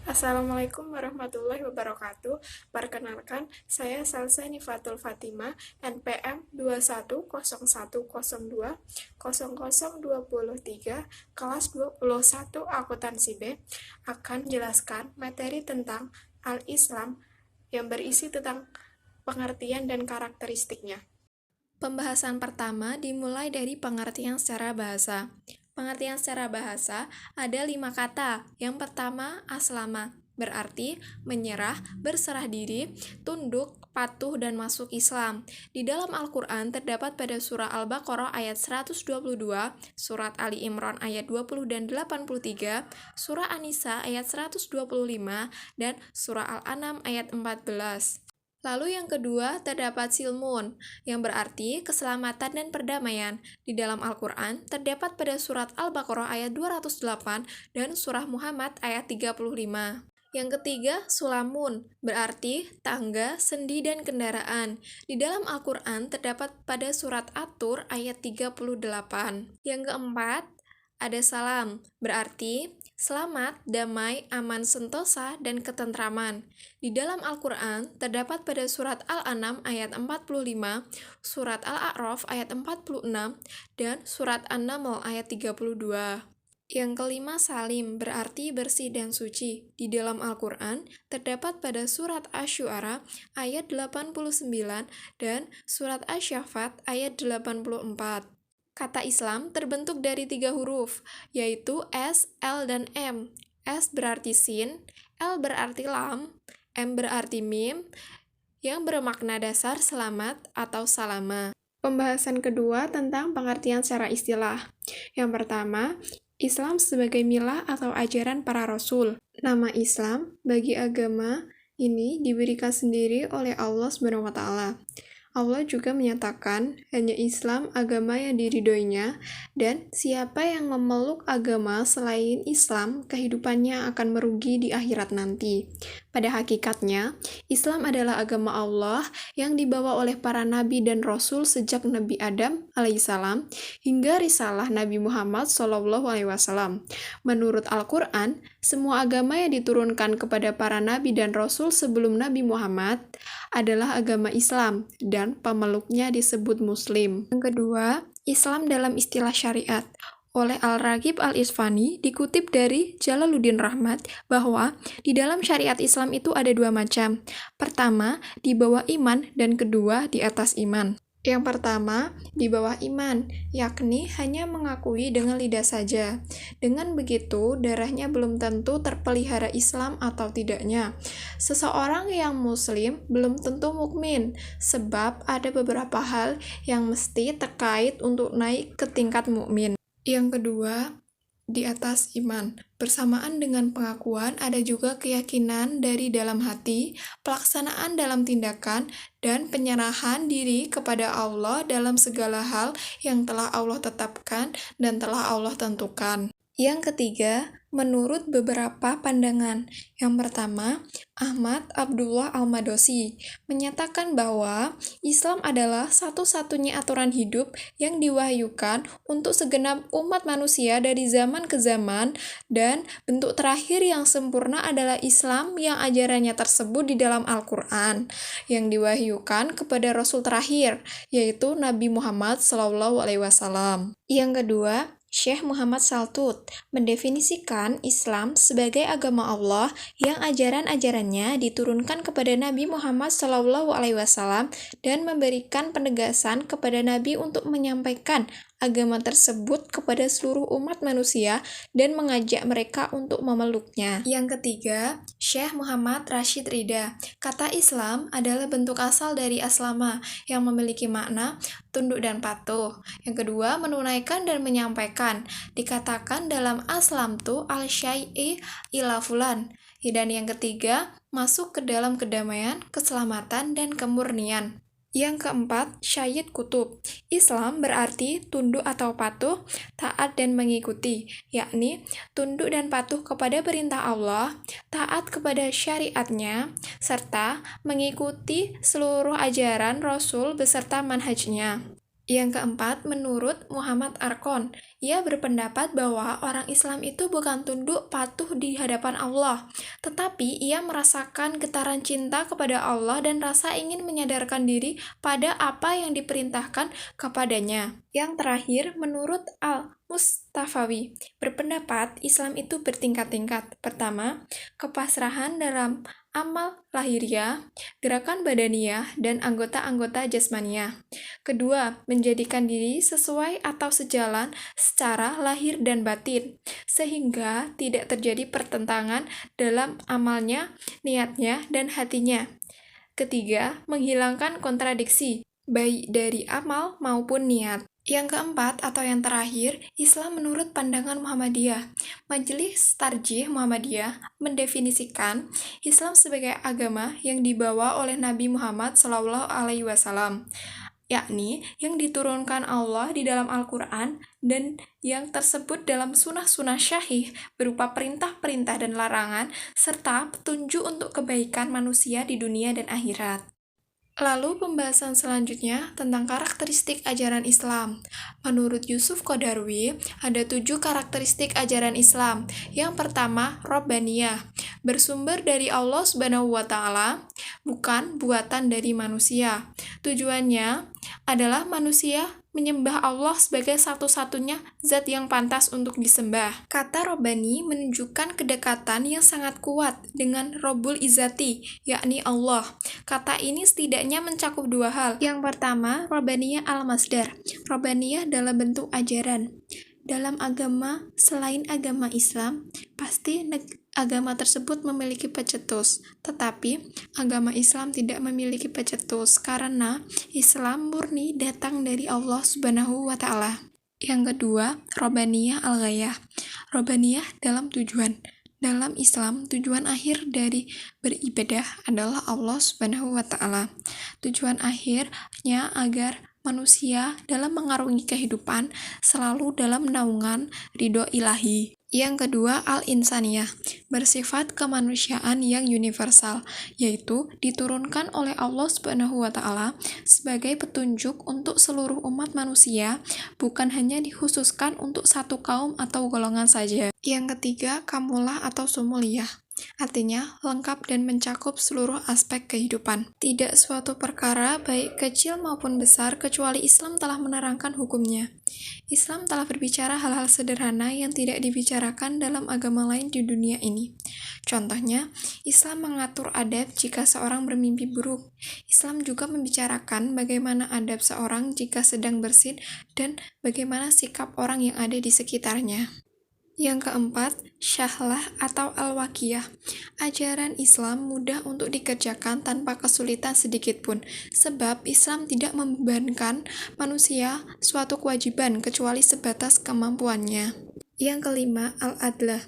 Assalamualaikum warahmatullahi wabarakatuh. Perkenalkan, saya Salsa Nifatul Fatimah, NPM 2101020023, kelas 21 Akuntansi B, akan menjelaskan materi tentang Al-Islam yang berisi tentang pengertian dan karakteristiknya. Pembahasan pertama dimulai dari pengertian secara bahasa. Pengertian secara bahasa ada 5 kata. Yang pertama, aslama, berarti menyerah, berserah diri, tunduk, patuh, dan masuk Islam. Di dalam Al-Quran terdapat pada surah Al-Baqarah ayat 122, surat Ali Imran ayat 20 dan 83, surah An-Nisa ayat 125, dan surah Al-An'am ayat 14. Lalu yang kedua, terdapat silmun, yang berarti keselamatan dan perdamaian. Di dalam Al-Quran, terdapat pada surat Al-Baqarah ayat 208 dan surah Muhammad ayat 35. Yang ketiga, sulamun, berarti tangga, sendi, dan kendaraan. Di dalam Al-Quran, terdapat pada surat At-Tur ayat 38. Yang keempat, ada salam, berarti selamat, damai, aman, sentosa, dan ketentraman. Di dalam Al-Quran, terdapat pada surat Al-An'am ayat 45, surat Al-A'raf ayat 46, dan surat An-Naml ayat 32. Yang kelima, salim, berarti bersih dan suci. Di dalam Al-Quran, terdapat pada surat Asy-Syu'ara ayat 89 dan surat Asy-Syaffat ayat 84. Kata Islam terbentuk dari 3 huruf, yaitu S, L, dan M. S berarti sin, L berarti lam, M berarti mim, yang bermakna dasar selamat atau salama. Pembahasan kedua tentang pengertian secara istilah. Yang pertama, Islam sebagai milah atau ajaran para rasul. Nama Islam bagi agama ini diberikan sendiri oleh Allah SWT. Allah juga menyatakan hanya Islam agama yang diridhoinya, dan siapa yang memeluk agama selain Islam, kehidupannya akan merugi di akhirat nanti. Pada hakikatnya, Islam adalah agama Allah yang dibawa oleh para nabi dan rasul sejak Nabi Adam alaihissalam hingga risalah Nabi Muhammad SAW. Menurut Al-Quran, semua agama yang diturunkan kepada para nabi dan rasul sebelum Nabi Muhammad adalah agama Islam, dan pemeluknya disebut Muslim. Yang kedua, Islam dalam istilah syariat. Oleh Al-Raghib Al-Isfani dikutip dari Jalaluddin Rahmat bahwa di dalam syariat Islam itu ada 2 macam. Pertama, di bawah iman, dan kedua, di atas iman. Yang pertama, di bawah iman, yakni hanya mengakui dengan lidah saja. Dengan begitu, darahnya belum tentu terpelihara Islam atau tidaknya. Seseorang yang muslim belum tentu mukmin, sebab ada beberapa hal yang mesti terkait untuk naik ke tingkat mukmin. Yang kedua, di atas iman. Bersamaan dengan pengakuan ada juga keyakinan dari dalam hati, pelaksanaan dalam tindakan, dan penyerahan diri kepada Allah dalam segala hal yang telah Allah tetapkan dan telah Allah tentukan. Yang ketiga, menurut beberapa pandangan. Yang pertama, Ahmad Abdullah Al-Madosi menyatakan bahwa Islam adalah satu-satunya aturan hidup yang diwahyukan untuk segenap umat manusia dari zaman ke zaman, dan bentuk terakhir yang sempurna adalah Islam yang ajarannya tersebut di dalam Al-Quran, yang diwahyukan kepada Rasul terakhir, yaitu Nabi Muhammad SAW. Yang kedua, Syekh Muhammad Saltut mendefinisikan Islam sebagai agama Allah yang ajaran-ajarannya diturunkan kepada Nabi Muhammad SAW dan memberikan penegasan kepada Nabi untuk menyampaikan agama tersebut kepada seluruh umat manusia dan mengajak mereka untuk memeluknya. Yang ketiga, Syekh Muhammad Rashid Ridha. Kata Islam adalah bentuk asal dari aslama yang memiliki makna tunduk dan patuh. Yang kedua, menunaikan dan menyampaikan. Dikatakan dalam aslam tu al-syai'i ila fulan. Dan yang ketiga, masuk ke dalam kedamaian, keselamatan, dan kemurnian. Yang keempat, syahid kutub. Islam berarti tunduk atau patuh, taat dan mengikuti, yakni tunduk dan patuh kepada perintah Allah, taat kepada syariatnya, serta mengikuti seluruh ajaran Rasul beserta manhajnya. Yang keempat, menurut Muhammad Arkon, ia berpendapat bahwa orang Islam itu bukan tunduk patuh di hadapan Allah, tetapi ia merasakan getaran cinta kepada Allah dan rasa ingin menyadarkan diri pada apa yang diperintahkan kepadanya. Yang terakhir, menurut Al-Mustafawi, berpendapat Islam itu bertingkat-tingkat. Pertama, kepasrahan dalam amal lahiriah, gerakan badaniah, dan anggota-anggota jasmaniah. Kedua, menjadikan diri sesuai atau sejalan secara lahir dan batin, sehingga tidak terjadi pertentangan dalam amalnya, niatnya, dan hatinya. Ketiga, menghilangkan kontradiksi, baik dari amal maupun niat. Yang keempat atau yang terakhir, Islam menurut pandangan Muhammadiyah. Majelis Tarjih Muhammadiyah mendefinisikan Islam sebagai agama yang dibawa oleh Nabi Muhammad SAW, yakni yang diturunkan Allah di dalam Al-Quran dan yang tersebut dalam sunnah-sunnah syahih berupa perintah-perintah dan larangan serta petunjuk untuk kebaikan manusia di dunia dan akhirat. Lalu pembahasan selanjutnya tentang karakteristik ajaran Islam. Menurut Yusuf Qadarwi, ada 7 karakteristik ajaran Islam. Yang pertama, Robbaniyah, bersumber dari Allah Subhanahu wa Ta'ala, bukan buatan dari manusia. Tujuannya adalah manusia menyembah Allah sebagai satu-satunya zat yang pantas untuk disembah. Kata Robbani menunjukkan kedekatan yang sangat kuat dengan Robbul Izzati, yakni Allah. Kata ini setidaknya mencakup 2 hal. Yang pertama, Robbaniyah al-Masdar. Robbaniyah dalam bentuk ajaran. Dalam agama selain agama Islam, pasti agama tersebut memiliki pecetus, tetapi agama Islam tidak memiliki pecetus karena Islam murni datang dari Allah Subhanahu wa Ta'ala. Yang kedua, Robbaniyah al-Ghayah. Robbaniyah dalam tujuan. Dalam Islam, tujuan akhir dari beribadah adalah Allah Subhanahu wa Ta'ala. Tujuan akhirnya agar manusia dalam mengarungi kehidupan selalu dalam naungan ridho ilahi. Yang kedua, al-insaniyah, bersifat kemanusiaan yang universal, yaitu diturunkan oleh Allah Subhanahu wa Ta'ala sebagai petunjuk untuk seluruh umat manusia, bukan hanya dikhususkan untuk satu kaum atau golongan saja. Yang ketiga, kamulah atau sumuliyah, artinya lengkap dan mencakup seluruh aspek kehidupan. Tidak suatu perkara, baik kecil maupun besar, kecuali Islam telah menerangkan hukumnya. Islam telah berbicara hal-hal sederhana yang tidak dibicarakan dalam agama lain di dunia ini. Contohnya, Islam mengatur adab jika seorang bermimpi buruk. Islam juga membicarakan bagaimana adab seorang jika sedang bersin dan bagaimana sikap orang yang ada di sekitarnya. Yang keempat, syahlah atau al-waqiyah. Ajaran Islam mudah untuk dikerjakan tanpa kesulitan sedikit pun, sebab Islam tidak membebankan manusia suatu kewajiban kecuali sebatas kemampuannya. Yang kelima, al-adlah.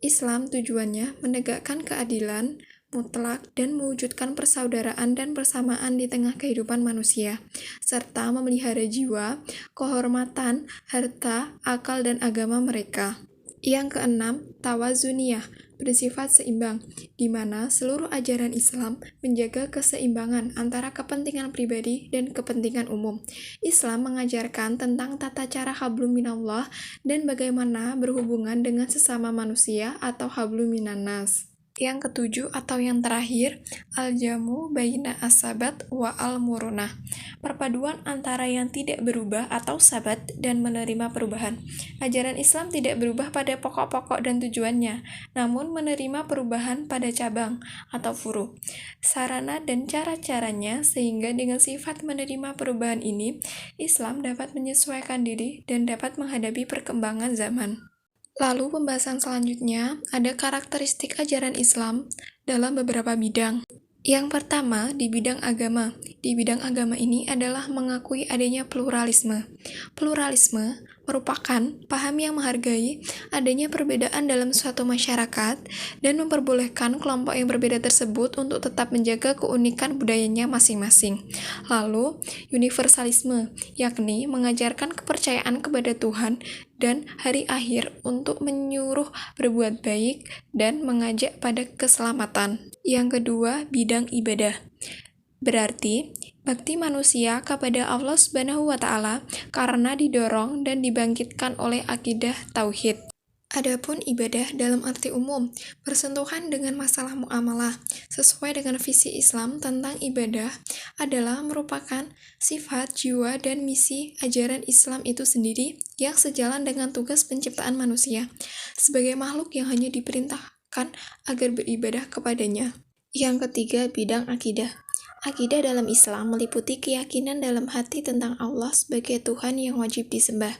Islam tujuannya menegakkan keadilan mutlak dan mewujudkan persaudaraan dan persamaan di tengah kehidupan manusia, serta memelihara jiwa, kehormatan, harta, akal, dan agama mereka. Yang keenam, tawazuniyah, bersifat seimbang, di mana seluruh ajaran Islam menjaga keseimbangan antara kepentingan pribadi dan kepentingan umum. Islam mengajarkan tentang tata cara hablum minallah dan bagaimana berhubungan dengan sesama manusia atau hablum minannas. Yang ketujuh atau yang terakhir, al-jamu baina as-sabat wa al-murunah, perpaduan antara yang tidak berubah atau sabat dan menerima perubahan. Ajaran Islam tidak berubah pada pokok-pokok dan tujuannya, namun menerima perubahan pada cabang atau furu, sarana dan cara-caranya, sehingga dengan sifat menerima perubahan ini, Islam dapat menyesuaikan diri dan dapat menghadapi perkembangan zaman. Lalu pembahasan selanjutnya ada karakteristik ajaran Islam dalam beberapa bidang. Yang pertama, di bidang agama. Di bidang agama ini adalah mengakui adanya pluralisme. Pluralisme merupakan paham yang menghargai adanya perbedaan dalam suatu masyarakat dan memperbolehkan kelompok yang berbeda tersebut untuk tetap menjaga keunikan budayanya masing-masing. Lalu, universalisme, yakni mengajarkan kepercayaan kepada Tuhan dan hari akhir untuk menyuruh berbuat baik dan mengajak pada keselamatan. Yang kedua, bidang ibadah. Berarti, bakti manusia kepada Allah Subhanahu wa Ta'ala karena didorong dan dibangkitkan oleh akidah tauhid. Adapun ibadah dalam arti umum, bersentuhan dengan masalah muamalah, sesuai dengan visi Islam tentang ibadah, adalah merupakan sifat, jiwa, dan misi ajaran Islam itu sendiri yang sejalan dengan tugas penciptaan manusia, sebagai makhluk yang hanya diperintahkan agar beribadah kepadanya. Yang ketiga, bidang akidah. Akidah dalam Islam meliputi keyakinan dalam hati tentang Allah sebagai Tuhan yang wajib disembah.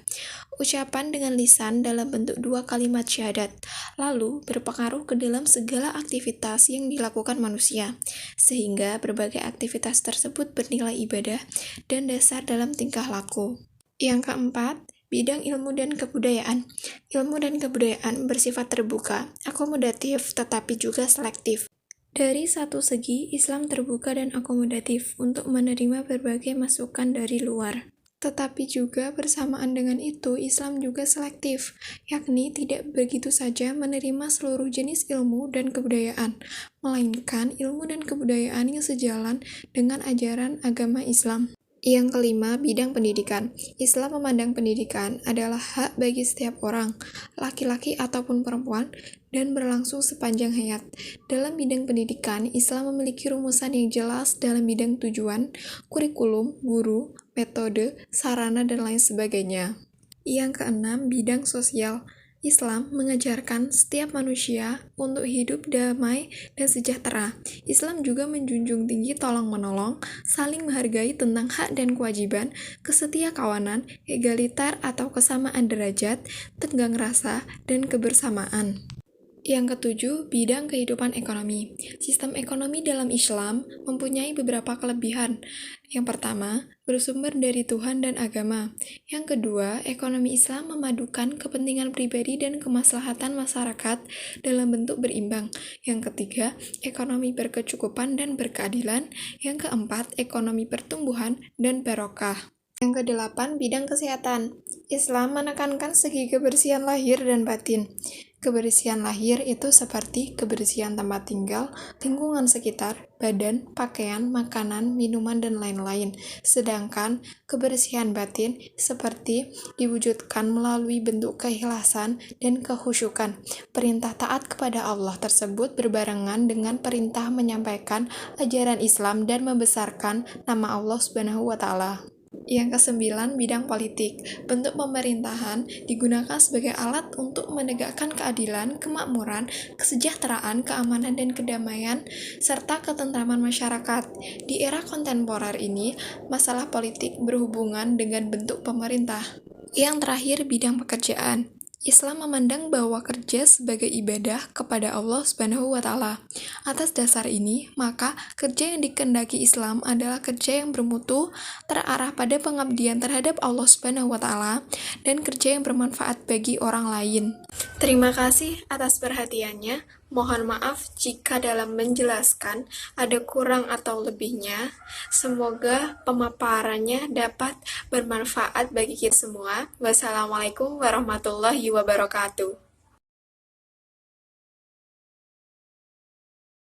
Ucapan dengan lisan dalam bentuk 2 kalimat syahadat, lalu berpengaruh ke dalam segala aktivitas yang dilakukan manusia, sehingga berbagai aktivitas tersebut bernilai ibadah dan dasar dalam tingkah laku. Yang keempat, bidang ilmu dan kebudayaan. Ilmu dan kebudayaan bersifat terbuka, akomodatif, tetapi juga selektif. Dari satu segi, Islam terbuka dan akomodatif untuk menerima berbagai masukan dari luar. Tetapi juga bersamaan dengan itu, Islam juga selektif, yakni tidak begitu saja menerima seluruh jenis ilmu dan kebudayaan, melainkan ilmu dan kebudayaan yang sejalan dengan ajaran agama Islam. Yang kelima, bidang pendidikan. Islam memandang pendidikan adalah hak bagi setiap orang, laki-laki ataupun perempuan, dan berlangsung sepanjang hayat. Dalam bidang pendidikan, Islam memiliki rumusan yang jelas dalam bidang tujuan, kurikulum, guru, metode, sarana, dan lain sebagainya. Yang keenam, bidang sosial. Islam mengajarkan setiap manusia untuk hidup damai dan sejahtera. Islam juga menjunjung tinggi tolong-menolong, saling menghargai tentang hak dan kewajiban, kesetiakawanan, egaliter atau kesamaan derajat, tenggang rasa, dan kebersamaan. Yang ketujuh, bidang kehidupan ekonomi. Sistem ekonomi dalam Islam mempunyai beberapa kelebihan. Yang pertama, bersumber dari Tuhan dan agama. Yang kedua, ekonomi Islam memadukan kepentingan pribadi dan kemaslahatan masyarakat dalam bentuk berimbang. Yang ketiga, ekonomi berkecukupan dan berkeadilan. Yang keempat, ekonomi pertumbuhan dan barokah. Yang kedelapan, bidang kesehatan. Islam menekankan segi kebersihan lahir dan batin. Kebersihan lahir itu seperti kebersihan tempat tinggal, lingkungan sekitar, badan, pakaian, makanan, minuman, dan lain-lain. Sedangkan kebersihan batin seperti diwujudkan melalui bentuk keikhlasan dan kehusyukan. Perintah taat kepada Allah tersebut berbarengan dengan perintah menyampaikan ajaran Islam dan membesarkan nama Allah Subhanahu wa Ta'ala. Yang kesembilan, bidang politik. Bentuk pemerintahan digunakan sebagai alat untuk menegakkan keadilan, kemakmuran, kesejahteraan, keamanan, dan kedamaian, serta ketentraman masyarakat. Di era kontemporer ini, masalah politik berhubungan dengan bentuk pemerintah. Yang terakhir, bidang pekerjaan. Islam memandang bahwa kerja sebagai ibadah kepada Allah Subhanahu wa Ta'ala. Atas dasar ini, maka kerja yang dikehendaki Islam adalah kerja yang bermutu, terarah pada pengabdian terhadap Allah Subhanahu wa Ta'ala, dan kerja yang bermanfaat bagi orang lain. Terima kasih atas perhatiannya. Mohon maaf jika dalam menjelaskan ada kurang atau lebihnya. Semoga pemaparannya dapat bermanfaat bagi kita semua. Wassalamualaikum warahmatullahi wabarakatuh.